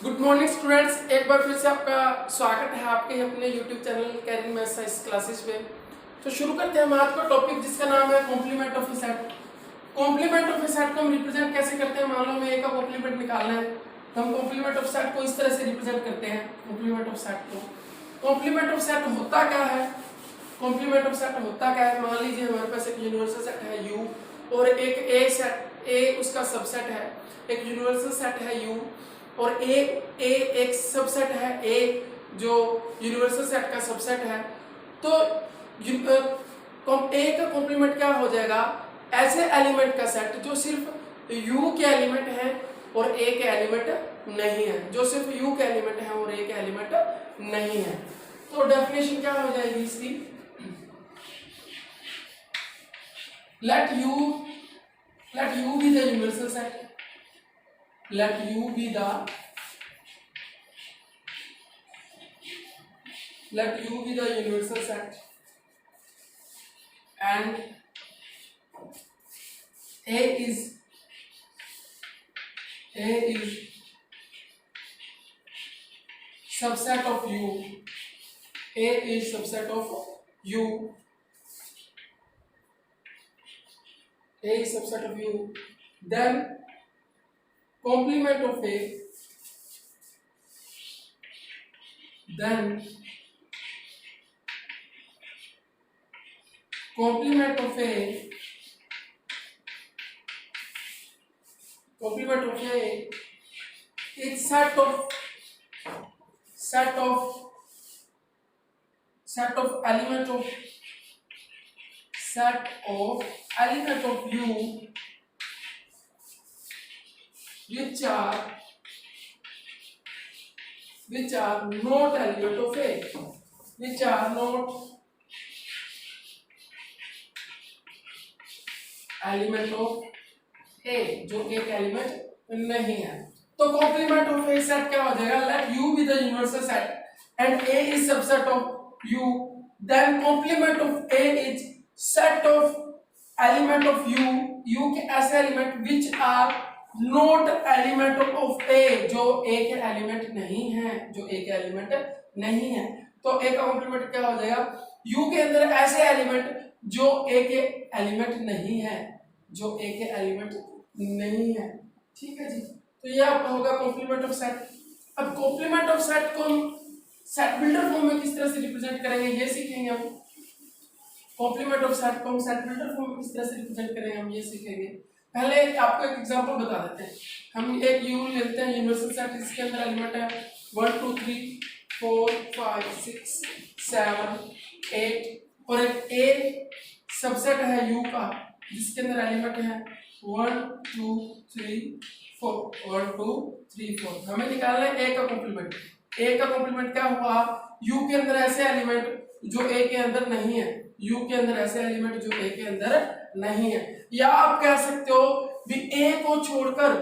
Good morning students, एक बार फिर से आपका स्वागत है आपके अपने YouTube channel carrying maths science classes पे। तो शुरू करते हैं हम आज का टॉपिक जिसका नाम है complement of a set. Complement of a set को हम रिप्रेजेंट कैसे करते हैं। मान लो हमें ए का कॉम्प्लीमेंट निकालना है तो हम कॉम्प्लीमेंट ऑफ सेट को इस तरह से रिप्रेजेंट करते हैं। कॉम्प्लीमेंट ऑफ सेट को कॉम्प्लीमेंट ऑफ सेट होता क्या है? कॉम्प्लीमेंट ऑफ सेट होता क्या है? मान लीजिए हमारे पास एक यूनिवर्सल सेट है यू और एक ए सेट ए उसका सबसेट है। एक यूनिवर्सल सेट है यू और ए एक सबसेट है ए जो यूनिवर्सल सेट का सबसेट है। तो ए का कॉम्प्लीमेंट क्या हो जाएगा? ऐसे एलिमेंट का सेट जो सिर्फ यू के एलिमेंट है और ए के एलिमेंट नहीं है, जो सिर्फ यू के एलिमेंट है और ए के एलिमेंट नहीं है। तो डेफिनेशन क्या हो जाएगी इसकी? Late U be the universal set, let u be the universal set and a is subset of u. A is subset of u. A is subset of u. Then complement of A, then complement of A is set of element of U which are not element of A, which are not element of A, जो एक element नहीं है। तो complement of a set क्या हो जाएगा? Let U be the universal set and A is subset of U, then complement of A is set of element of U, U के ऐसे element which are not element of A, जो A के element नहीं है, जो A के element नहीं है। तो ए का कॉम्प्लीमेंट क्या हो जाएगा? यू के अंदर ऐसे एलिमेंट जो ए के एलिमेंट नहीं है, जो ए के एलिमेंट नहीं है। ठीक है जी, तो ये आपका होगा कॉम्प्लीमेंट ऑफ सेट। अब कॉम्प्लीमेंट ऑफ सेट को हम सेट बिल्डर फॉर्म में किस तरह से रिप्रेजेंट करेंगे ये सीखेंगे हम। कॉम्प्लीमेंट ऑफ सेट को हम सेट बिल्डर फॉर्म में किस तरह से रिप्रेजेंट करेंगे हम ये सीखेंगे। पहले आपको एक एग्जांपल बता देते हैं। हम एक यू लेते हैं यूनिवर्सल सेट, इसके अंदर एलिमेंट है 1 2 3 4 5 6 7 8 और एक ए सबसेट है यू का जिसके अंदर एलिमेंट है 1 2 3 4 1 2 3 4। हमें निकालना है ए का कॉम्प्लीमेंट। ए का कॉम्प्लीमेंट क्या हुआ? यू के अंदर ऐसे एलिमेंट जो ए के अंदर नहीं है, यू के अंदर ऐसे एलिमेंट जो ए के अंदर नहीं है। या आप कह सकते हो भी ए को छोड़कर,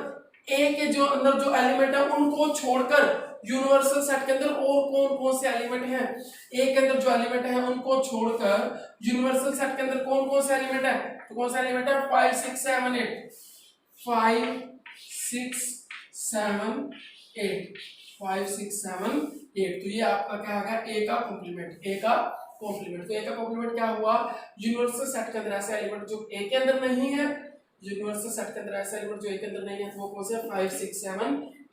ए के जो अंदर जो एलिमेंट है उनको छोड़कर यूनिवर्सल सेट के अंदर और कौन कौन से एलिमेंट हैं? ए के अंदर जो एलिमेंट है उनको छोड़कर यूनिवर्सल सेट के अंदर कौन कौन से एलिमेंट है? तो कौन सा एलिमेंट है? 5 6 7 8 5 6 7 8 5 6 7 8। तो ये आपका क्या होगा? ए का कॉम्प्लीमेंट। ए का कॉम्प्लीमेंट, तो ए का कॉम्प्लीमेंट क्या हुआ? यूनिवर्सल सेट के अंदर ऐसे एलिमेंट जो ए के अंदर नहीं है, यूनिवर्सल सेट के अंदर ऐसे एलिमेंट जो ए के अंदर नहीं है, तो वो कौन से? 5 6 7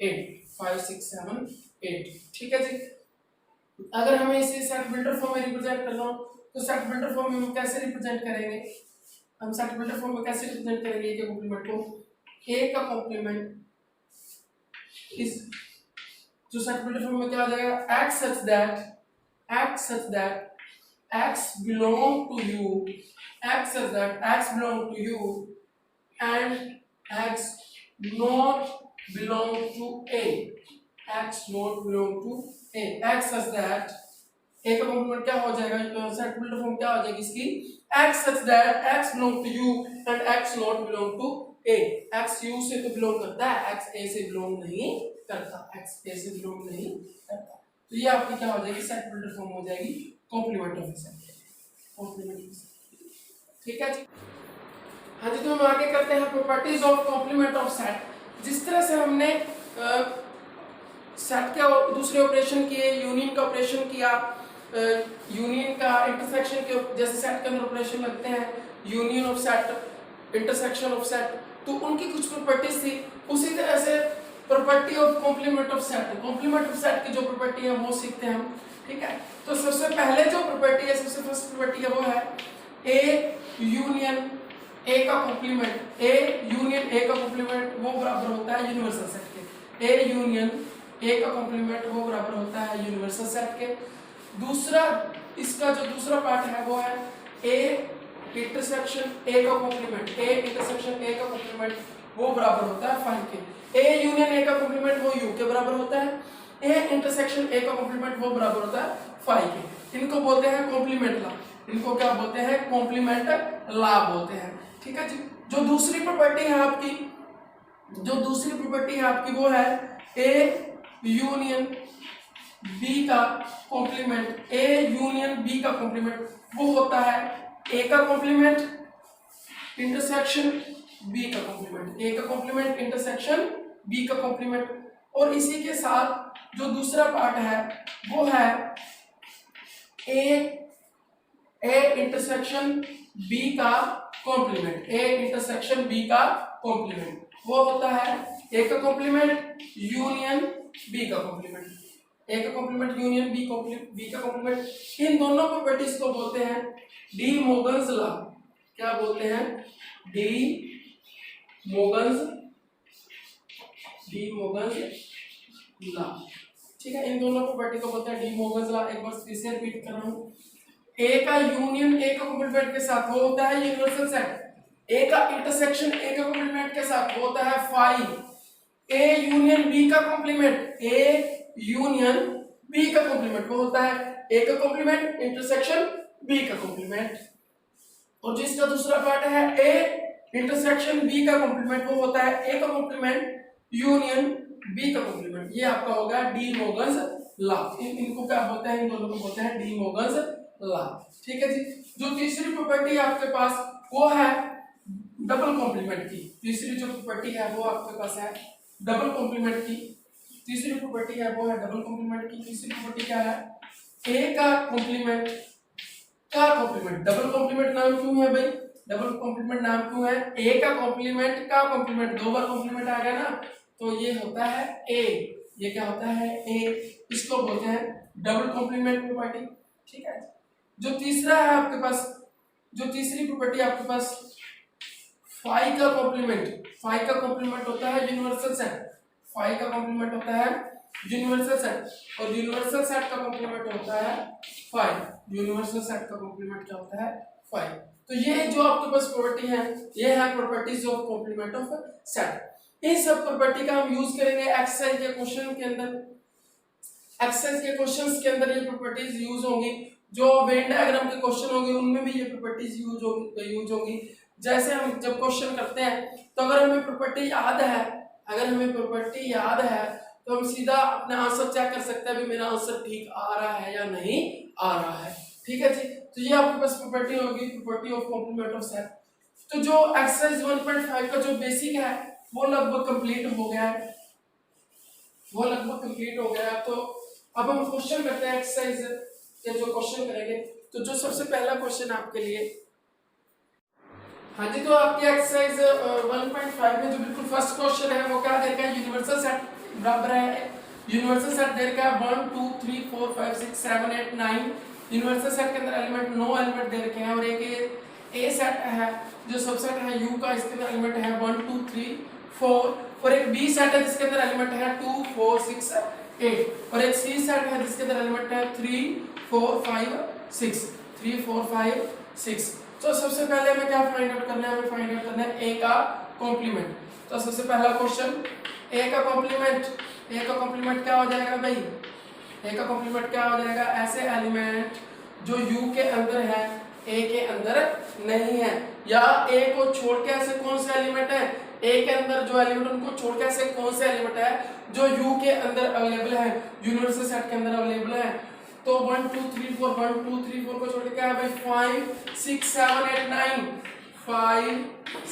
8 5 6 7 8। ठीक है जी। अगर हमें इसे सेट बिल्डर फॉर्म में रिप्रेजेंट करना हो तो सेट बिल्डर फॉर्म में हम कैसे रिप्रेजेंट करेंगे? हम सेट बिल्डर फॉर्म में कैसे रिप्रेजेंट करेंगे ए के कॉम्प्लीमेंट को? ए का कॉम्प्लीमेंट इस जो सेट बिल्डर फॉर्म में क्या हो जाएगा? x such that x belong to you, x such that x belong to you and x not belong to A, x not belong to A, x such that A का complement क्या हो जाएगा? Set builder form क्या हो जाएगी इसकी? x such that x belong to you and x not belong to A, x u से तो बिलोंग करता है, x a से बिलोंग नहीं करता, x a से बिलोंग नहीं करता। तो ये आपकी क्या हो जाएगी? सेट बिल्डर फॉर्म हो जाएगी कॉम्प्लीमेंट ऑफ सेट। ठीक है जी। हाँ जी, तो हम आगे करते हैं properties of complement of set. जिस तरह से हमने सेट के दूसरे ऑपरेशन किए, यूनियन का ऑपरेशन किया, यूनियन का इंटरसेक्शन के, जैसे सेट के अंदर ऑपरेशन लगते हैं, union of set, intersection of set, तो उनकी कुछ प्रॉपर्टीज थी। उसी तरह से property of complement of set, complement of set की जो प्रॉपर्टी है वो सीखते हैं हम, ठीक है। तो सबसे पहले जो प्रॉपर्टी है, सबसे फर्स्ट प्रॉपर्टी है वो है ए यूनियन ए का कॉम्प्लीमेंट, ए यूनियन ए का कॉम्प्लीमेंट वो बराबर होता है यूनिवर्सल सेट के। ए यूनियन ए का कॉम्प्लीमेंट वो बराबर होता है यूनिवर्सल सेट के। दूसरा, इसका जो दूसरा पार्ट है वो है ए इंटरसेक्शन ए का कॉम्प्लीमेंट, ए इंटरसेक्शन ए का कॉम्प्लीमेंट वो बराबर होता है 5 के। ए यूनियन ए का कॉम्प्लीमेंट वो यू के बराबर होता है, ए इंटरसेक्शन ए का कॉम्प्लीमेंट वो बराबर होता है 5 के। इनको बोलते हैं कॉम्प्लीमेंट लॉ, इनको क्या बोलते हैं, कॉम्प्लीमेंट लॉ बोलते हैं, ठीक है जी। जो दूसरी प्रॉपर्टी है आपकी, जो दूसरी प्रॉपर्टी है आपकी वो है ए यूनियन बी का कॉम्प्लीमेंट, ए यूनियन बी का कॉम्प्लीमेंट वो होता है ए का कॉम्प्लीमेंट इंटरसेक्शन बी का कॉम्प्लीमेंट, ए का कॉम्प्लीमेंट इंटरसेक्शन बी का कॉम्प्लीमेंट। और इसी के साथ जो दूसरा पार्ट है वो है ए इंटरसेक्शन बी का कॉम्प्लीमेंट, ए इंटरसेक्शन बी का कॉम्प्लीमेंट वो होता है ए का कॉम्प्लीमेंट यूनियन बी का कॉम्प्लीमेंट, ए का कॉम्प्लीमेंट यूनियन बी का कॉम्प्लीमेंट। इन दोनों प्रॉपर्टीज को बोलते हैं डी मोगन्स लॉ। क्या बोलते हैं, डी मोगन्स लॉ, ठीक है। इन दोनों प्रॉपर्टी को बोलते हैं डी मोगन्स लॉ। एक बार फिर से रिपीट कर रहा हूं, ए का यूनियन ए का कॉम्प्लीमेंट के साथ वो होता है यूनिवर्सल सेट, ए का इंटरसेक्शन ए का कॉम्प्लीमेंट के साथ वो होता है 5, ए यूनियन बी का कॉम्प्लीमेंट, ए यूनियन बी का कॉम्प्लीमेंट वो होता है ए का कॉम्प्लीमेंट इंटरसेक्शन बी का कॉम्प्लीमेंट। और जिसका दूसरा पार्ट है ए इंटरसेक्शन बी का कॉम्प्लीमेंट वो होता है ए का कॉम्प्लीमेंट यूनियन बी का कॉम्प्लीमेंट। ये आपका होगा डी मोगन्स लॉ। इनको क्या बोलते हैं, इन दोनों को बोलते हैं डी मोगन्स लॉ, ठीक है जी। जो तीसरी प्रॉपर्टी आपके पास वो है डबल कॉम्प्लीमेंट की। तीसरी जो प्रॉपर्टी है वो आपके पास है डबल कॉम्प्लीमेंट की। तीसरी प्रॉपर्टी है वो है डबल कॉम्प्लीमेंट की। तीसरी प्रॉपर्टी क्या है, ए का कॉम्प्लीमेंट का कॉम्प्लीमेंट। डबल कॉम्प्लीमेंट नाम क्यों है भाई, डबल कॉम्प्लीमेंट नाम क्यों है, ए का कॉम्प्लीमेंट का कॉम्प्लीमेंट, दो बार कॉम्प्लीमेंट आ गया ना, तो ये होता है ए, ये क्या होता है ए, इसको बोलते हैं डबल कॉम्प्लीमेंट प्रॉपर्टी, ठीक है। जो तीसरा है आपके पास, जो तीसरी प्रॉपर्टी आपके पास फाई का कॉम्प्लीमेंट, फाई का कॉम्प्लीमेंट होता है यूनिवर्सल सेट, फाई का कॉम्प्लीमेंट होता है यूनिवर्सल सेट, और यूनिवर्सल सेट का कॉम्प्लीमेंट होता है फाई, यूनिवर्सल सेट का कॉम्प्लीमेंट क्या होता है फाई। तो ये जो आपके पास प्रॉपर्टी है ये है properties of complement of set. इन सब प्रॉपर्टी का हम यूज करेंगे एक्सरसाइज के क्वेश्चन के अंदर, एक्सरसाइज के क्वेश्चंस के अंदर ये प्रॉपर्टीज यूज होंगी, जो वेन डायग्राम के क्वेश्चन होंगे उनमें भी ये प्रॉपर्टीज यूज होंगी। जैसे हम जब क्वेश्चन करते हैं तो अगर हमें प्रॉपर्टी याद है, अगर हमें प्रॉपर्टी याद है तो हम सीधा अपना आंसर चेक कर सकते हैं भी मेरा आंसर ठीक आ रहा है या नहीं आ रहा है, ठीक है जी। तो ये आपके पास प्रॉपर्टी होगी, property of complement of set. तो जो एक्सरसाइज 1.5 का जो बेसिक है वो लगभग कंप्लीट हो गया है, वो लगभग कंप्लीट हो गया है। तो अब हम क्वेश्चन करते हैं एक्सरसाइज के, जो क्वेश्चन करेंगे। तो जो सबसे पहला क्वेश्चन आपके लिए, हाँ जी, तो आपकी एक्सरसाइज 1.5 में जो बिल्कुल फर्स्ट क्वेश्चन है वो क्या दे रखा है, यूनिवर्सल सेट बराबर है, यूनिवर्सल सेट दे रखा है 1 2 3 4 5 6 7 8 9। यूनिवर्सल सेट के अंदर एलिमेंट 9 एलिमेंट दे रखे हैं, और एक ए सेट है जो सबसेट है यू का, इसके अंदर एलिमेंट है 1 2 3 4, और एक बी सेट है जिसके अंदर एलिमेंट है 2 4 6 8, और एक सी सेट है जिसके अंदर एलिमेंट है 3 4 5 6, 3 4 5 6। तो सबसे पहले हमें क्या फाइंड आउट करना है, हमें फाइंड आउट करना है ए का कॉम्प्लीमेंट। तो सबसे पहला क्वेश्चन, ए का कॉम्प्लीमेंट, ए का कॉम्प्लीमेंट क्या हो जाएगा भाई, ए का कॉम्प्लीमेंट क्या हो जाएगा, ऐसे एलिमेंट जो यू के अंदर है ए के अंदर नहीं है, या ए को छोड़ के ऐसे कौन से एलिमेंट है, ए के अंदर जो एलिमेंट उनको छोड़ के ऐसे कौन से एलिमेंट है जो यू के अंदर अवेलेबल है, यूनिवर्सल सेट के अंदर अवेलेबल है। तो 1 2 3 4 1 2 3 4 को छोड़ के क्या है भाई 5 6 7 8 9, 5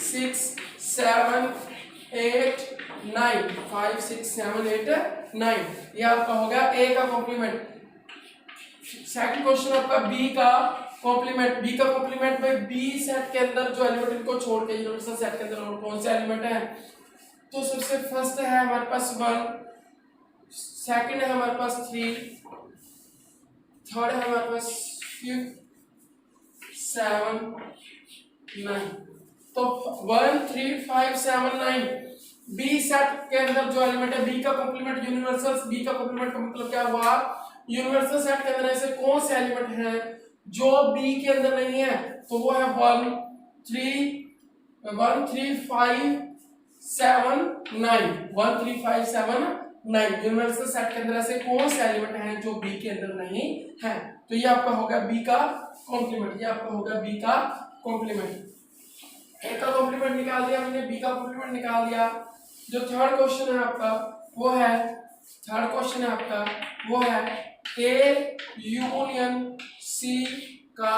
6 7 8 9, 5 6 7 8 9, ये आपका होगा ए का कॉम्प्लीमेंट। सेकंड क्वेश्चन आपका बी का कॉम्प्लीमेंट। बी का कॉम्प्लीमेंट में बी सेट के अंदर जो एलिमेंट इनको छोड़ के यूनिवर्सल सेट के अंदर और कौन से एलिमेंट है? तो सबसे फर्स्ट है हमारे पास 1, सेकंड है हमारे पास 3, थर्ड है हमारे पास 5 7 9। तो 1 3 5 7 9 बी सेट के अंदर जो एलिमेंट है बी का कॉम्प्लीमेंट यूनिवर्सल। बी का कॉम्प्लीमेंट का मतलब क्या हुआ? यूनिवर्सल सेट के अंदर ऐसे कौन से एलिमेंट हैं जो बी के अंदर नहीं है? तो वो है 1 3 5 7 9, 1 3 5 7 9 यूनिवर्सल सेट के अंदर ऐसे कौन से एलिमेंट हैं जो बी के अंदर नहीं है? तो ये आपका होगा बी का कॉम्प्लीमेंट। ये आपका होगा बी का कॉम्प्लीमेंट। ए का कॉम्प्लीमेंट निकाल दिया हमने, बी का कॉम्प्लीमेंट निकाल दिया। जो थर्ड क्वेश्चन है आपका वो है, थर्ड क्वेश्चन है आपका वो है ए यूनियन सी का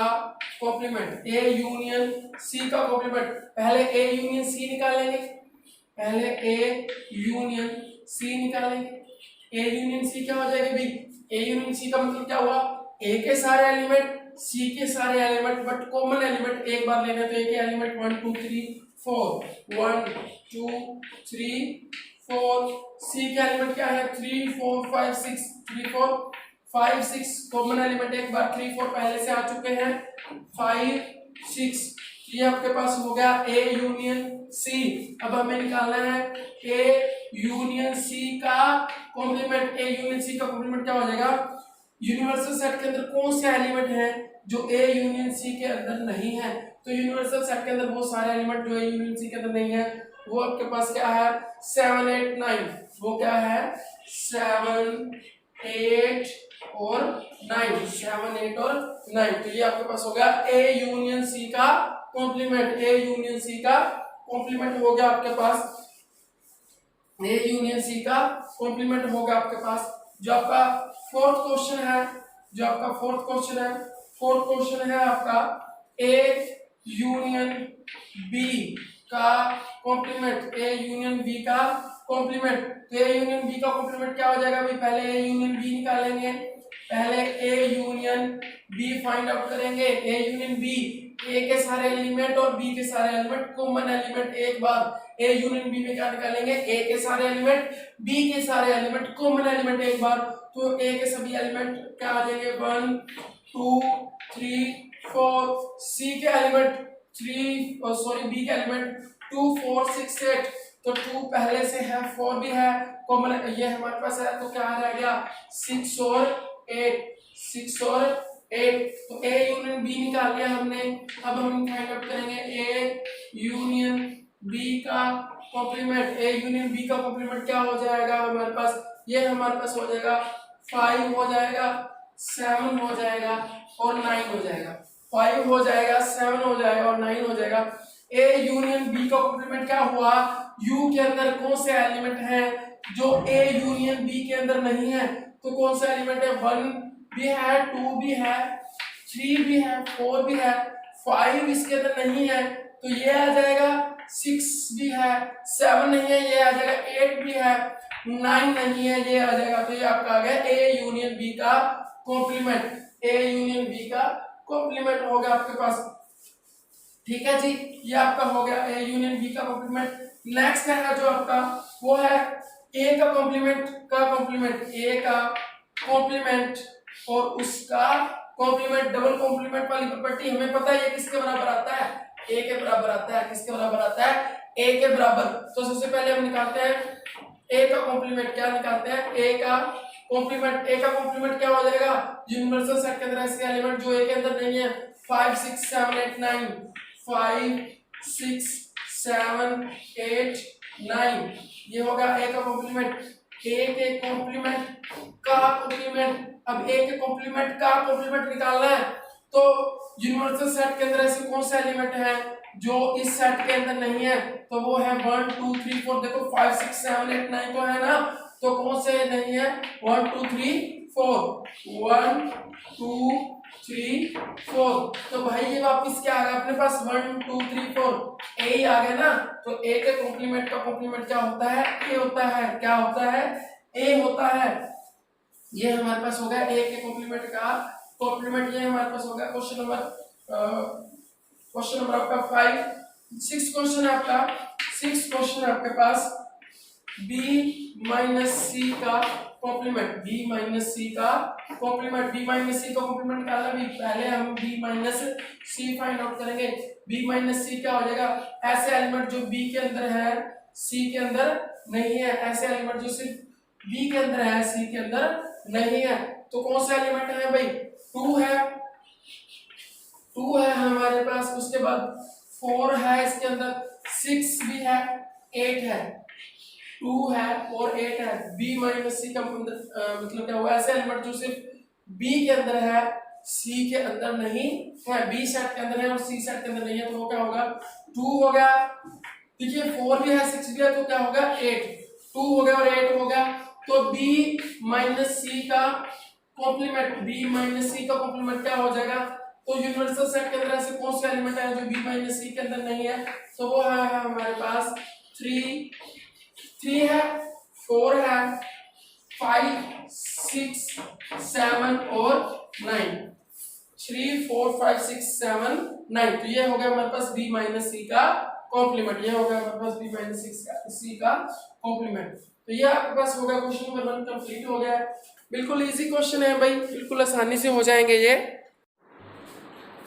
कॉम्प्लीमेंट। ए यूनियन सी का कॉम्प्लीमेंट। पहले ए यूनियन सी निकालेंगे, पहले ए यूनियन सी निकालेंगे। ए यूनियन सी क्या हो जाएगा भाई? ए यूनियन सी का मतलब क्या हुआ? ए के सारे एलिमेंट, सी के सारे एलिमेंट, बट कॉमन एलिमेंट एक बार लेने। तो ए के एलिमेंट 1 2 3 4, 1 2 3 4। सी के एलिमेंट क्या है? 3 4 5 6, 3 4 5 6 कॉमन एलिमेंट एक बार 3 4 पहले से आ चुके हैं, 5 6। ये आपके पास हो गया ए यूनियन सी। अब हमें निकालना है ए यूनियन सी का कॉम्प्लीमेंट। ए यूनियन सी का कॉम्प्लीमेंट क्या हो जाएगा? यूनिवर्सल सेट के अंदर कौन से एलिमेंट हैं जो ए यूनियन सी के अंदर नहीं है? तो यूनिवर्सल सेट के अंदर वो सारे एलिमेंट जो ए यूनियन सी के अंदर नहीं है वो आपके पास क्या है? 7 8 9। वो क्या है? 7 8 और 9, 7 8 और 9। तो ये आपके पास हो गया ए यूनियन सी का कॉम्प्लीमेंट। ए यूनियन सी का कॉम्प्लीमेंट हो गया आपके पास, ए यूनियन सी का कॉम्प्लीमेंट होगा आपके पास। जो आपका फोर्थ क्वेश्चन है, जो आपका फोर्थ क्वेश्चन है, फोर्थ क्वेश्चन है आपका ए यूनियन बी का कॉम्प्लीमेंट। ए यूनियन बी का कॉम्प्लीमेंट। तो ए यूनियन बी का कॉम्प्लीमेंट क्या हो जाएगा भाई? पहले ए यूनियन बी निकालेंगे, पहले A union B find out करेंगे। ए यूनियन बी, ए के सारे एलिमेंट और बी के सारे एलिमेंट कॉमन एलिमेंट एक बार। ए यूनियन बी में क्या निकालेंगे? ए के सारे एलिमेंट, बी के सारे एलिमेंट, कॉमन एलिमेंट एक बार। तो ए के सभी एलिमेंट क्या आ जाएंगे? 1 2 3 4। सी के एलिमेंट 3, सॉरी बी के एलिमेंट 2 4 6 8। तो 2 पहले से है, 4 भी है कॉमन, ये हमारे पास है। तो क्या रह गया? 6 और 8, 6 और 8। तो ए यूनियन बी निकाल लिया हमने। अब हम फाइंड आउट करेंगे ए यूनियन बी का कॉम्प्लीमेंट। ए यूनियन बी का कॉम्प्लीमेंट क्या हो जाएगा हमारे पास? ये हमारे पास हो जाएगा 5 हो जाएगा, 7 हो जाएगा और 9 हो जाएगा। 5 हो जाएगा, 7 हो जाएगा और 9 हो जाएगा। ए यूनियन बी का कॉम्प्लीमेंट क्या हुआ? यू के अंदर कौन से एलिमेंट हैं जो ए यूनियन बी के अंदर नहीं है? तो कौन सा एलिमेंट है? 1 भी है, 2 भी है, 3 भी है, 4 भी है, 5 इसके अंदर नहीं है तो ये आ जाएगा, 6 भी है, 7 नहीं है ये आ जाएगा, 8 भी है, 9 नहीं है ये आ जाएगा। तो ये आपका आ गया ए यूनियन बी का कॉम्प्लीमेंट। ए यूनियन बी का कॉम्प्लीमेंट हो गया आपके पास। ठीक है जी, ये आपका हो गया ए यूनियन बी का कॉम्प्लीमेंट। नेक्स्ट है जो आपका वो है ए का कॉम्प्लीमेंट का कॉम्प्लीमेंट। ए का कॉम्प्लीमेंट और उसका कॉम्प्लीमेंट, डबल कॉम्प्लीमेंट वाली प्रॉपर्टी हमें पता है ये किसके बराबर आता है? ए के बराबर आता है। किसके बराबर आता है? ए के बराबर। तो सबसे पहले हम निकालते हैं ए का कॉम्प्लीमेंट। क्या निकालते हैं? ए का कॉम्प्लीमेंट। ए का कॉम्प्लीमेंट क्या हो जाएगा? यूनिवर्सल सेट के अंदर ऐसे एलिमेंट जो ए के अंदर नहीं है, 5 6 7 8 9, 5 6 7 8 9, ये होगा ए का कॉम्प्लीमेंट। ए के कॉम्प्लीमेंट का कॉम्प्लीमेंट। अब ए के कॉम्प्लीमेंट का कॉम्प्लीमेंट निकालना है तो यूनिवर्सल सेट के अंदर ऐसे कौन से एलिमेंट है जो इस सेट के अंदर नहीं है? तो वो है 1 2 3 4। देखो 5 6 7 8 9 तो है ना, तो कौन से नहीं है? 1 2 3 4, 1 2 3 4। तो भाई ये वापस क्या आ गया अपने पास? 1 2 3 4 ए ही आ गया ना। तो ए के कॉम्प्लीमेंट का कॉम्प्लीमेंट क्या होता है? ए होता है। क्या होता है? ए होता है। ये हमारे पास हो गया ए के कॉम्प्लीमेंट का कॉम्प्लीमेंट। ये हमारे पास हो गया क्वेश्चन नंबर आपका 5। 6 क्वेश्चन है आपका। 6 क्वेश्चन है आपके पास b माइनस सी का कॉम्प्लीमेंट। b माइनस सी का कॉम्प्लीमेंट। b माइनस सी का कॉम्प्लीमेंट निकालना भी पहले हम b माइनस सी फाइंड आउट करेंगे। b माइनस सी क्या हो जाएगा? ऐसे एलिमेंट जो b के अंदर है c के अंदर नहीं है। ऐसे एलिमेंट जो सिर्फ b के अंदर है c के अंदर नहीं है। तो कौन सा एलिमेंट है भाई? 2 है। 2 है हमारे पास। उसके बाद 4 है इसके अंदर, 6 भी है, 8 है। 2 है और 8 है। b माइनस सी का मतलब क्या हुआ? ऐसे एलिमेंट जो सिर्फ b के अंदर है c के अंदर नहीं है। b सेट के अंदर है और c सेट के अंदर नहीं है। तो वो क्या होगा? 2 हो गया। देखिए 4 भी है 6 भी है तो क्या होगा? 8। 2 हो गया और 8 हो गया। तो b माइनस सी का कॉम्प्लीमेंट, b माइनस सी का कॉम्प्लीमेंट क्या हो जाएगा? तो यूनिवर्सल सेट के अंदर ऐसे कौन से एलिमेंट है जो b माइनस सी के अंदर नहीं है? तो वो है हमारे पास 3 है, 4 है, 5 6 7 और 9। 3 4 5 6 7 9। तो ये हो गया हमारे पास b माइनस सी का कॉम्प्लीमेंट। ये हो गया हमारे पास b माइनस सी का कॉम्प्लीमेंट। तो ये आपके पास हो गया क्वेश्चन नंबर 1 कंप्लीट हो गया। बिल्कुल इजी क्वेश्चन है भाई, बिल्कुल आसानी से हो जाएंगे ये।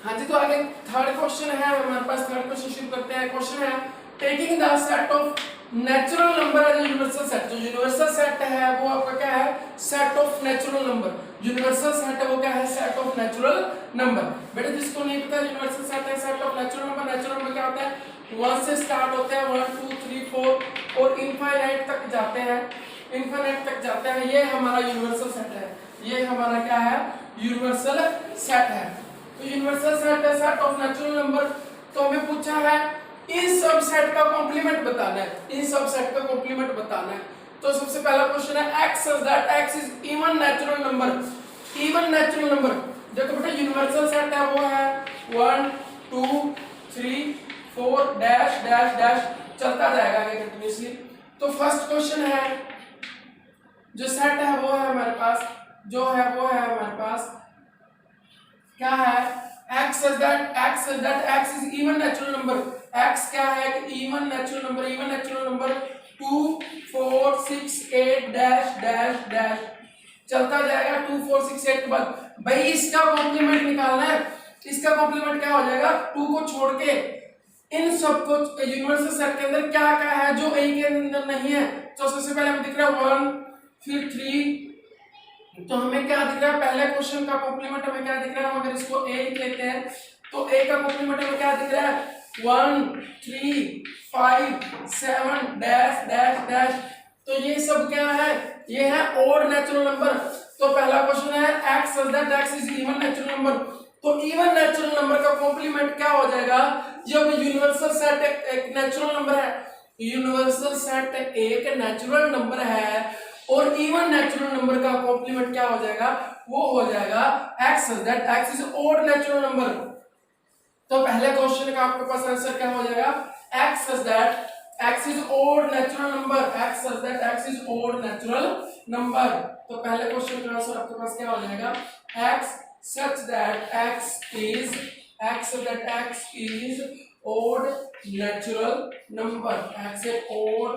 हाँ जी, तो आगे थर्ड क्वेश्चन है हमारे पास। थर्ड क्वेश्चन शुरू करते हैं। क्वेश्चन है taking the set of natural number as universal set. जो यूनिवर्सल सेट है वो आपका क्या है? Set of natural number. Universal set है वो क्या है? Set of natural number. बेटा जिसको नहीं पता यूनिवर्सल सेट है set of natural number. Natural number क्या होता है? 1 से स्टार्ट होते हैं, 1 2 3 4 और इनफाइनाइट तक जाते हैं। इनफाइनाइट तक जाते हैं। ये हमारा यूनिवर्सल सेट है। ये हमारा क्या है? यूनिवर्सल सेट है। तो यूनिवर्सल सेट है सेट ऑफ नेचुरल नंबर। तो हमें पूछा है इन सब सेट का कॉम्प्लीमेंट बताना है। इन सब सेट का कॉम्प्लीमेंट बताना है। तो सबसे पहला क्वेश्चन है x such that x is even natural number। Even natural number. देखो बेटा यूनिवर्सल सेट है वो है 1 2 3 4 डैश डैश डैश चलता जाएगा आगे कंटिन्यूअसली। तो फर्स्ट क्वेश्चन है जो सेट है वो है हमारे पास, जो है वो है हमारे पास क्या है? x such that x is even natural number। x क्या है? Even natural number. Even natural number 2 4 6 8 dash dash dash चलता जाएगा। 2 4 6 8 के बाद भाई इसका कॉम्प्लीमेंट निकालना है। इसका कॉम्प्लीमेंट क्या हो जाएगा? 2 को छोड़ के इन सब को यूनिवर्सल सेट के अंदर क्या क्या है जो a के अंदर नहीं है। तो सबसे पहले हमें दिख रहा है 1 फिर 3। तो हमें क्या दिख रहा है? पहले क्वेश्चन का कॉम्प्लीमेंट हमें क्या दिख रहा है? हम अगर इसको a लिख लेते हैं तो a का कॉम्प्लीमेंट हमें क्या दिख रहा है? 1 3 5 7 डैश डैश डैश। तो ये सब क्या है? ये है ऑड नेचुरल नंबर। तो पहला क्वेश्चन है x such that x is even natural number. तो इवन नेचुरल नंबर का कॉम्प्लीमेंट क्या हो जाएगा? जब यूनिवर्सल सेट एक नेचुरल नंबर है, यूनिवर्सल सेट एक नेचुरल नंबर है और इवन नेचुरल नंबर का कॉम्प्लीमेंट क्या हो जाएगा? वो हो जाएगा x such that x is odd natural number. तो पहले क्वेश्चन का आपके पास आंसर क्या हो जाएगा? x such that x is odd natural number। x such that x is odd natural number। तो पहले क्वेश्चन का आंसर आपके पास क्या हो जाएगा? x such that x is odd natural number। x एक odd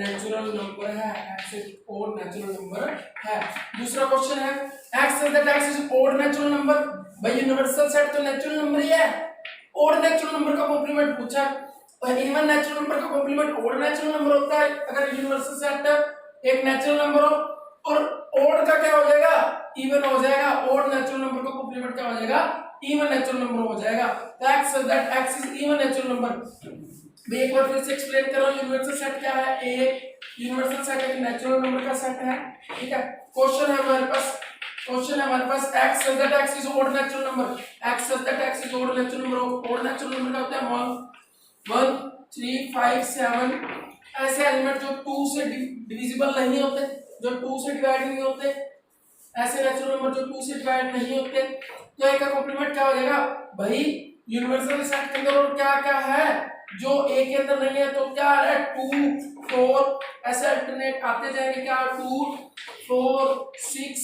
natural number है। x एक odd natural number है। दूसरा क्वेश्चन है x such that x is odd natural number। भाई यूनिवर्सल सेट तो नेचुरल नंबर ही है। odd natural number का कॉम्प्लीमेंट पूछा और इवन नेचुरल नंबर का कॉम्प्लीमेंट odd नेचुरल नंबर होता है। अगर यूनिवर्सल सेट एक नेचुरल नंबर हो और odd का क्या हो जाएगा? इवन हो जाएगा। odd नेचुरल नंबर का कॉम्प्लीमेंट क्या हो जाएगा? इवन नेचुरल नंबर हो जाएगा। तो x such that x is even natural number. भाई एक बार फिर से एक्सप्लेन करो यूनिवर्सल सेट क्या है? एक यूनिवर्सल सेट एक नेचुरल नंबर का सेट है। ठीक है। क्वेश्चन है हमारे पास x such that x is odd natural number. x such that x is odd natural number. odd natural number का होता है 1 3 5 7। ऐसे एलिमेंट जो 2 से डिविजिबल नहीं होते, जो 2 से डिवाइड नहीं होते, ऐसे नेचुरल नंबर जो 2 से डिवाइड नहीं होते, तो ए का कॉम्प्लीमेंट क्या हो जाएगा भाई, यूनिवर्सल सेट के अंदर और क्या क्या है जो ए के अंदर नहीं है, तो क्या है 2 4 ऐसे अल्टरनेट आते जाएंगे, क्या 2 4 6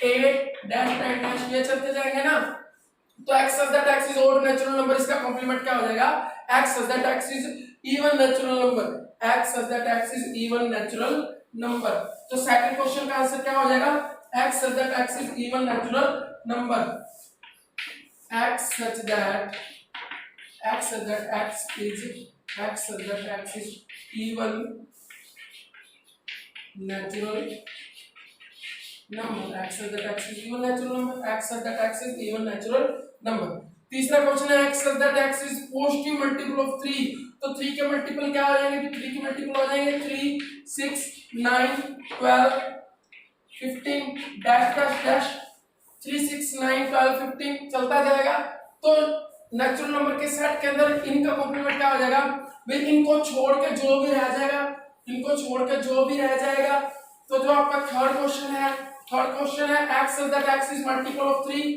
8 डैश डैश डैश ये चलते जाएंगे ना। तो x such that x is odd natural number, इसका कॉम्प्लीमेंट क्या हो जाएगा, x such that x is even natural number, x such that x is even natural number। तो सेकंड क्वेश्चन का आंसर क्या हो जाएगा, x such that x is even natural number, x such that x such that x is x such that x is even natural number, x such that x is even natural number, x such that x is even natural number। तीसरा question है x such that x is positive multiple of 3, तो 3 के multiple क्या हो जाएंगे, 3 के multiple हो जाएंगे 3 6 9 12 15 डैश डैश डैश 3 6 9 12 15 चलता जाएगा। तो नेचुरल नंबर के सेट के अंदर इनका कॉम्प्लीमेंट क्या हो जाएगा भाई, इनको छोड़ के जो भी रह जाएगा, इनको छोड़ के जो भी रह जाएगा, तो जो आपका थर्ड क्वेश्चन है x such that x is multiple of 3,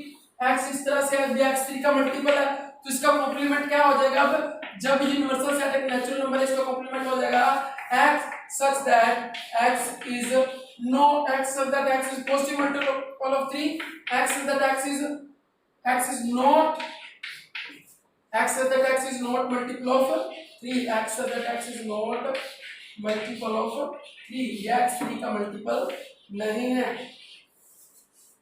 x इस तरह से x 3 का मल्टीपल है, तो इसका कॉम्प्लीमेंट क्या हो जाएगा, अब जब यूनिवर्सल सेट एक नेचुरल नंबर है, इसका कॉम्प्लीमेंट हो जाएगा x such that x is not x such that x is positive multiple of 3, x such that x is not x such that x is not multiple of 3, x such that x is not multiple of 3, ये x 3 का multiple नहीं है,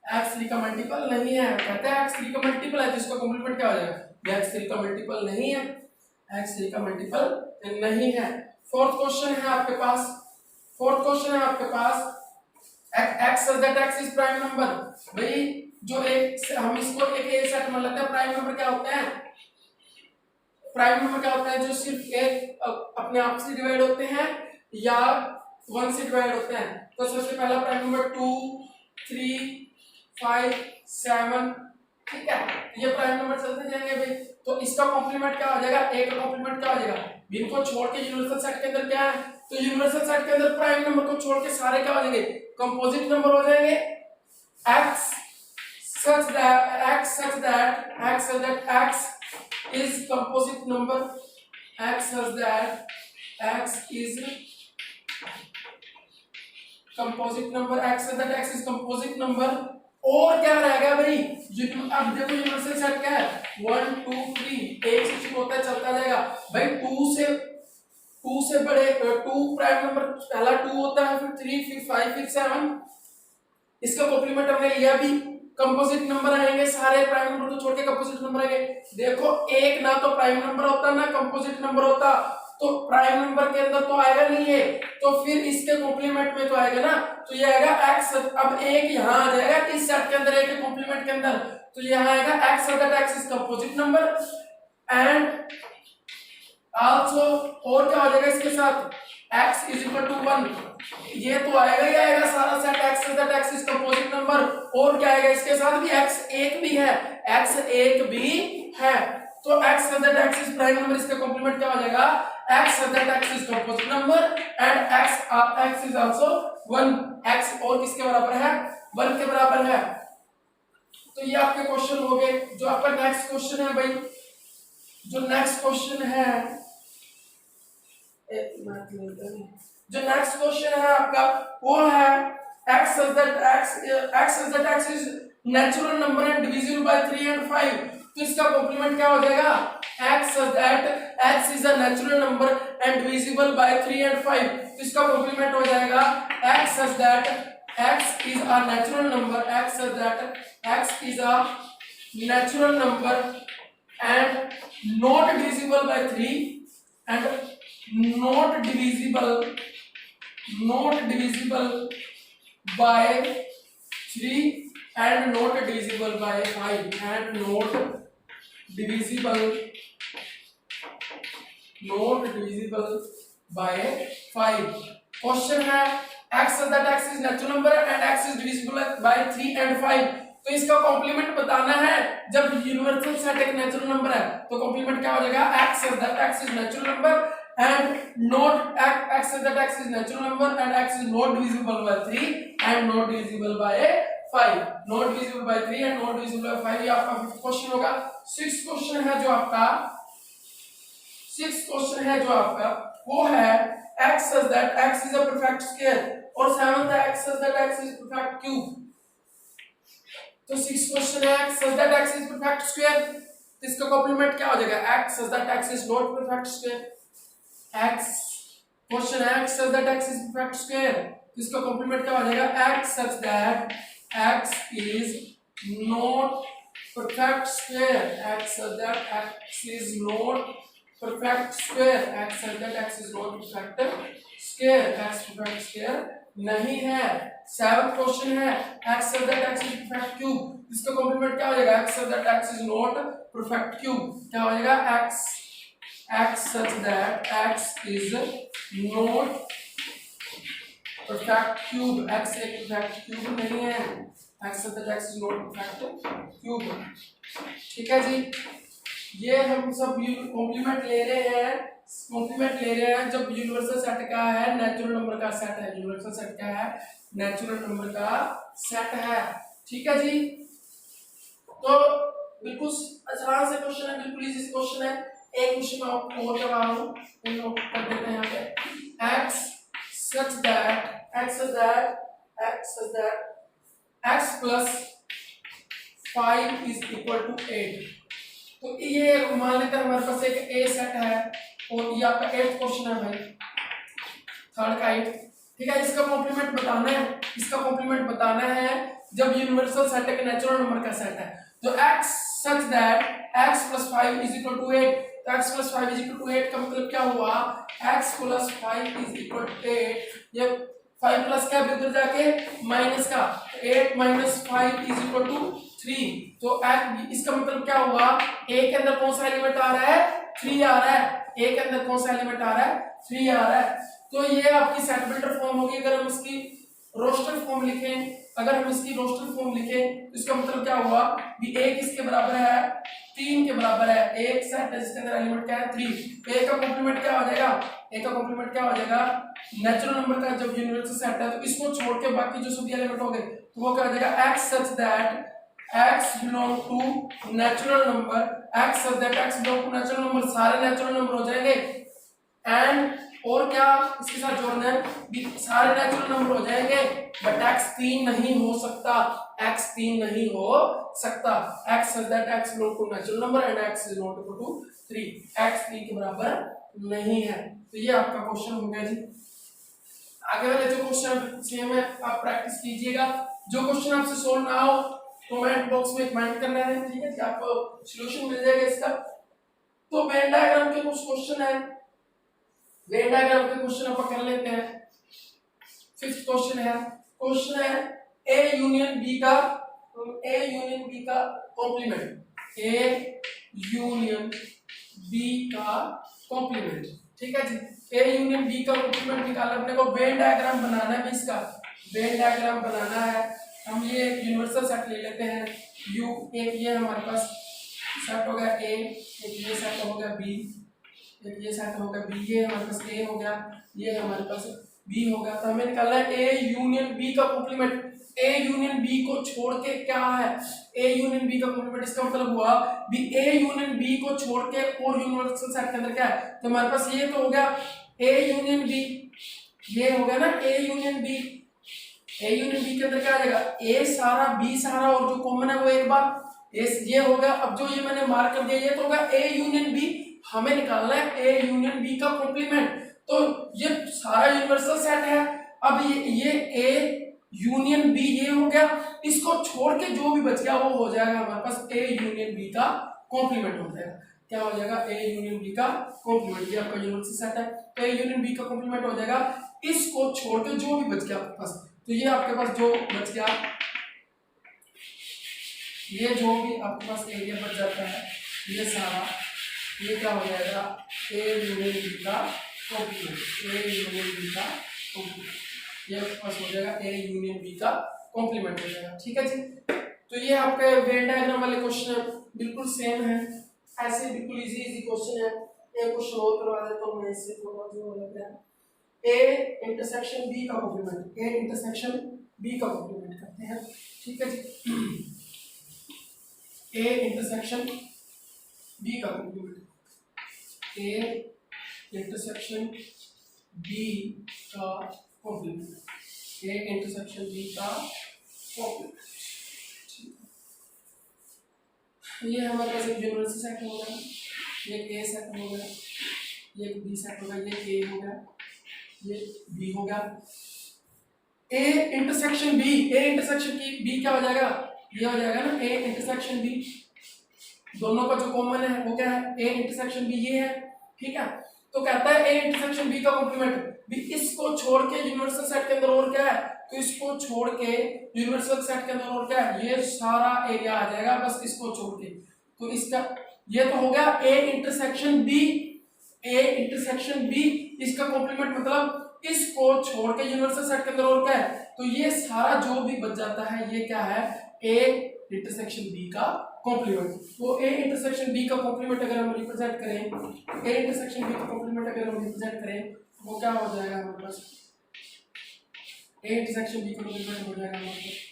x 3 का multiple नहीं है, कहते हैं x 3 का मल्टीपल है, जिसका कॉम्प्लीमेंट क्या हो जाएगा, ये x 3 का मल्टीपल नहीं है, x 3 का मल्टीपल नहीं है। फोर्थ क्वेश्चन है आपके पास x such that x is prime number, भाई जो एक हम इसको एक ए सेट मान लेते हैं, प्राइम नंबर क्या होता है, प्राइम नंबर क्या होता है, जो सिर्फ एक अपने आप से डिवाइड होते हैं या 1 से डिवाइड होते हैं। तो सबसे पहला प्राइम नंबर 2 3 5 7, ठीक है, ये प्राइम नंबर चलते जाएंगे भाई। तो इसका कॉम्प्लीमेंट क्या हो जाएगा, ए का कॉम्प्लीमेंट क्या हो जाएगा, इनको छोड़ के यूनिवर्सल सेट के अंदर क्या है, तो यूनिवर्सल सेट के अंदर प्राइम नंबर को छोड़ के सारे क्या हो जाएंगे, कंपोजिट नंबर हो जाएंगे। x such that x is composite number, x such that x is composite number, x such that x is composite number। और क्या रहेगा भाई, अब देखो यूनिवर्सल सेट क्या है 1 2 3, एक से शुरू होता है चलता जाएगा भाई, 2 से बड़े 2 प्राइम नंबर पहला 2 होता है, फिर 3 फिर 5 फिर 7, इसका कॉम्प्लीमेंट हमने लिया भी, कंपोजिट नंबर आएंगे, सारे प्राइम नंबर को छोड़ के कंपोजिट नंबर आएंगे। देखो एक ना तो प्राइम नंबर होता ना कंपोजिट नंबर होता, तो प्राइम नंबर के अंदर तो आएगा नहीं है, तो फिर इसके कॉम्प्लीमेंट में तो आएगा ना, तो ये आएगा x, अब एक यहाँ आ जाएगा इस सेट के अंदर, एक के कॉम्प्लीमेंट के अंदर, तो यहाँ आएगा x such that x is composite number and also, और क्या हो जाएगा इसके साथ x is equal to 1, ये तो आएगा ही आएगा सारा set x such that x is composite number, और क्या आएगा इसके साथ भी x एक भी है, तो x such that x is prime number, इसका कॉम्प्लीमेंट क्या हो जाएगा, x such that x is composite number and x is also 1, x और किसके बराबर है, 1 के बराबर है। तो ये आपके क्वेश्चन हो गए। जो आपका नेक्स्ट क्वेश्चन है भाई, जो नेक्स्ट क्वेश्चन है आपका वो है x such that x is natural number and divisible by 3 and 5, तो इसका कॉम्प्लीमेंट क्या हो जाएगा, x such that x is a natural number and divisible by 3 and 5, तो इसका कॉम्प्लीमेंट हो जाएगा x such that x is a natural number, x such that x is a natural number and not divisible by 3 and not divisible by 3 and not divisible by 5 and not divisible by 5। Question है x such that x is natural number and x is divisible by 3 and 5, तो इसका complement बताना है। जब universal set एक natural number है तो complement क्या हो जाएगा, x such that x is natural number and not x is that x is natural number and x is not divisible by 3 and not divisible by 5, not divisible by 3 and not divisible by 5। ये आपका fifth question होगा। Sixth question है जो आपका वो है x such that x is a perfect square और seventh है x such that x is perfect cube। तो सिक्स्थ क्वेश्चन है x such that x is perfect square, तो इसका कॉम्प्लीमेंट क्या हो जाएगा x such that x is not perfect square। x question है x such that x is perfect square, तो इसका कॉम्प्लीमेंट क्या हो जाएगा x such that x is not perfect square, x such that x is not perfect square, x such that x is not perfect square, x perfect square नहीं है। Seventh question है x such that x is perfect cube, इसका complement क्या हो जाएगा x such that x is not perfect cube, क्या हो जाएगा x such that x is not perfect cube, x एक perfect cube नहीं है, x such that x is not perfect cube। ठीक है जी, ये हम सब कॉम्प्लीमेंट ले रहे हैं जब यूनिवर्सल सेट का है नेचुरल नंबर का सेट है, यूनिवर्सल सेट का है नेचुरल नंबर का सेट है। ठीक है जी, तो बिल्कुल आसान से क्वेश्चन है, बिल्कुल इजी क्वेश्चन है। एक क्वेश्चन मैं आपको और करवा रहा हूँ, नोट कर देते हैं यहाँ पे x such that x plus 5 is equal to 8। तो ये मान लेते हैं हमारे पास एक ए सेट है और ये आपका 8th क्वेश्चन है भाई, थर्ड का 8। ठीक है, इसका कॉम्प्लीमेंट बताना है जब यूनिवर्सल सेट है नेचुरल नंबर का सेट है। तो x such that x plus 5 is equal to 8, तो x plus 5 is equal to 8 का मतलब क्या हुआ x plus 5 is equal to 8, ये 5 प्लस क्या इधर जाके माइनस का 8 minus 5 is equal to 3, तो इसका मतलब क्या हुआ a के अंदर कौन सा एलिमेंट आ रहा है 3 आ रहा है, a के अंदर कौन सा एलिमेंट आ रहा है 3 आ रहा है। तो ये आपकी सेट बिल्डर फॉर्म होगी। अगर हम इसकी रोस्टर फॉर्म लिखें तो इसका मतलब क्या हुआ भी a किसके बराबर है 3 के बराबर है, एक सेट है जिसके अंदर एलिमेंट क्या है 3, तो a का कॉम्प्लीमेंट क्या हो जाएगा नेचुरल नंबर का जब यूनिवर्सल सेट है तो इसको छोड़ के बाकी जो सभी एलिमेंट हो गए तो वो क्या हो जाएगा x such that x belong to natural number, सारे नेचुरल नंबर हो जाएंगे एंड और क्या इसके साथ जोड़ना है भी सारे नेचुरल नंबर हो जाएंगे बट x 3 नहीं हो सकता, x such that x belong to natural number and x is not equal to 3, x 3 के बराबर नहीं है। तो ये आपका क्वेश्चन हो गया जी। आगे वाले जो क्वेश्चन सेम है आप प्रैक्टिस कीजिएगा, जो क्वेश्चन आपसे सोल्व ना हो कमेंट बॉक्स में कमेंट करना है। ठीक है, आपको सॉल्यूशन मिल जाएगा इसका। तो वेन डायग्राम के कुछ क्वेश्चन है, वेन डायग्राम के क्वेश्चन आप कर लेते हैं। फिफ्थ क्वेश्चन है ए यूनियन बी का कॉम्प्लीमेंट। ठीक है जी, ए यूनियन बी का कॉम्प्लीमेंट निकालना अपने को, वेन डायग्राम बनाना है, इसका वेन डायग्राम बनाना है। हम ये यूनिवर्सल सेट ले लेते हैं U, एक ये हमारे पास सेट हो गया A, एक ये सेट हो गया B, एक ये सेट हो गया B, ये हमारे पास A हो गया, ये हमारे पास B हो गया। तो हमें निकालना है A यूनियन B का कॉम्प्लीमेंट। A यूनियन B को छोड़ के क्या है A यूनियन B का कॉम्प्लीमेंट, इसका मतलब हुआ भी A यूनियन B को छोड़ के और यूनिवर्सल सेट के अंदर क्या है, तो हमारे पास ये तो हो गया A यूनियन B, ये हो गया ना A यूनियन B के अंदर क्या आ जाएगा A सारा B सारा और जो कॉमन है वो एक बार ये होगा। अब जो ये मैंने मार्क कर दिया ये तो होगा A यूनियन B, हमें निकालना है A यूनियन B का कॉम्प्लीमेंट। तो ये सारा यूनिवर्सल सेट है, अब ये A यूनियन B ये हो गया, इसको छोड़ के जो भी बच गया वो हो जाएगा हमारे पास A यूनियन B का कॉम्प्लीमेंट हो जाएगा। क्या हो जाएगा A यूनियन B का कॉम्प्लीमेंट, ये आपका यूनिवर्सल सेट है तो A यूनियन B का कॉम्प्लीमेंट हो जाएगा, इसको छोड़ के जो भी बच गया आपके पास, तो ये आपके पास जो बच गया, ये जो भी आपके पास एरिया बच जाता है ये सारा, ये क्या हो जाएगा A यूनियन B का कॉम्प्लीमेंट, ये आपके पास हो जाएगा A यूनियन B का कॉम्प्लीमेंट हो जाएगा। ठीक है जी, तो ये आपके वेन डायग्राम वाले क्वेश्चन बिल्कुल सेम है, ऐसे बिल्कुल इजी क्वेश्चन है। ए को शो करवा देता हूँ मैं इससे थोड़ा जो लग रहा है। ए इंटरसेक्शन बी का कॉम्प्लीमेंट, ए इंटरसेक्शन बी का कॉम्प्लीमेंट करते हैं, ठीक है जी। ए इंटरसेक्शन बी का कॉम्प्लीमेंट, ए इंटरसेक्शन बी का कॉम्प्लीमेंट, ए इंटरसेक्शन बी का कॉम्प्लीमेंट। ये हमारे पास एक यूनिवर्सल सेट हो गया, ये ए सेट हो गया, ये बी सेट हो गया, ये ए हो गया, ये बी हो गया। A intersection B, A intersection की बी क्या हो जाएगा, ये हो जाएगा ना ए इंटरसेक्शन बी, दोनों का जो कॉमन है वो क्या है, ए इंटरसेक्शन बी ये है, ठीक है। तो कहता है ए इंटरसेक्शन बी का कॉम्प्लीमेंट भी, इसको छोड़ के यूनिवर्सल सेट के अंदर और क्या है, तो इसको छोड़ के यूनिवर्सल सेट के अंदर और क्या है, ये सारा एरिया आ जाएगा बस इसको छोड़ के। तो इसका ये तो हो गया A intersection B, A intersection B, इसका कॉम्प्लीमेंट मतलब इसको छोड़ के यूनिवर्सल सेट के अंदर और क्या है, तो ये सारा जो भी बच जाता है ये क्या है, ए इंटरसेक्शन बी का कॉम्प्लीमेंट। तो ए इंटरसेक्शन बी का कॉम्प्लीमेंट अगर हम रिप्रेजेंट करें, ए इंटरसेक्शन बी का कॉम्प्लीमेंट अगर हम रिप्रेजेंट करें वो क्या हो जाएगा हमारे पास, ए इंटरसेक्शन बी का कॉम्प्लीमेंट हो जाएगा हमारे पास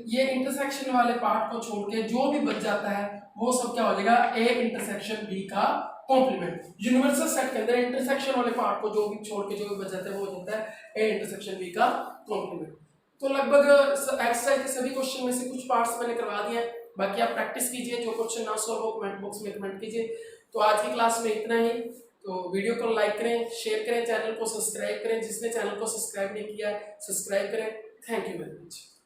ये इंटरसेक्शन वाले पार्ट को छोड़ के जो भी बच जाता है वो सब क्या हो जाएगा, ए इंटरसेक्शन बी का कॉम्प्लीमेंट। यूनिवर्सल सेट के अंदर इंटरसेक्शन वाले पार्ट को जो भी छोड़ के जो भी बच जाता है वो हो जाता है ए इंटरसेक्शन बी का कॉम्प्लीमेंट। तो लगभग एक्सरसाइज के सभी क्वेश्चन में से कुछ पार्ट्स मैंने करवा दिए हैं, बाकी आप प्रैक्टिस कीजिए, जो क्वेश्चन ना सॉल्व हो कमेंट बॉक्स में कमेंट कीजिए। तो आज की क्लास में इतना ही, तो वीडियो को लाइक करें, शेयर करें, चैनल को सब्सक्राइब करें, जिसने चैनल को सब्सक्राइब नहीं किया सब्सक्राइब करें। Thank you very much.